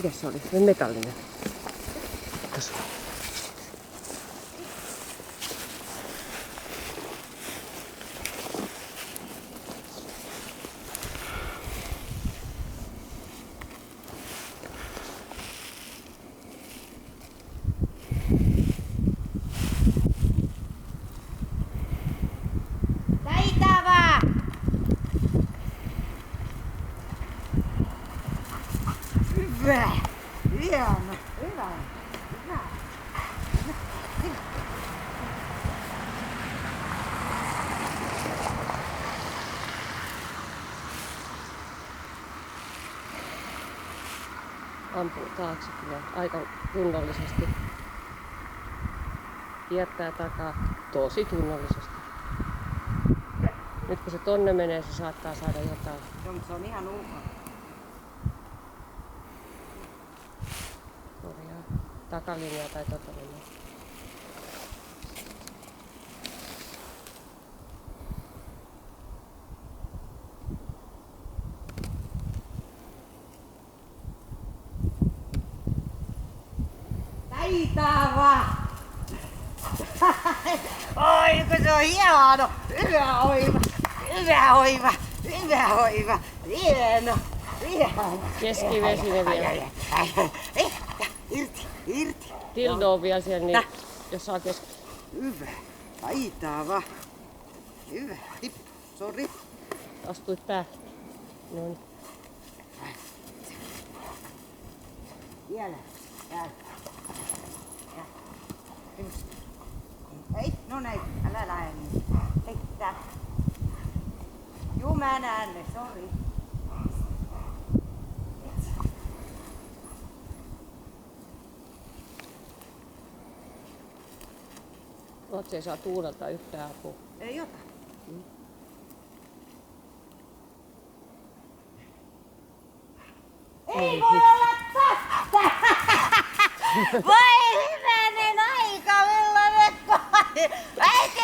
Mikä se oli? Se metallinen. Tässä. Taitavaa! Hyvä! Hieno! Hyvä! Hyvä! Ampuu taakse kyllä aika tunnollisesti. Kiertää takaa tosi tunnollisesti. Nyt kun se tonne menee, se saattaa saada jotain. Joo, mutta se on ihan ulkona. Korjaa takalinjaa tai takalinjaa. Taitava! Oi, kun se on hieno! Hyvä hoiva! Hyvä hoiva! Hyvä hoiva! Hieno! Hieno! Keskivesinen vielä. Irti! Irti! Tildo on vielä siellä, niin jos saa keski. Hyvä! Taitava! Hyvä! Tippu! Sori! Astuit päähän. Noin. Vielä! Täällä! Ei, no näin, älä lähde niin. Hei, tää. Juu, mä näen ne, sori. Ruotsi ei saa tuulelta yhtään apua. Ei ota. Ei voi olla totta! Voi hyvänen aika, millainen koi! Äiti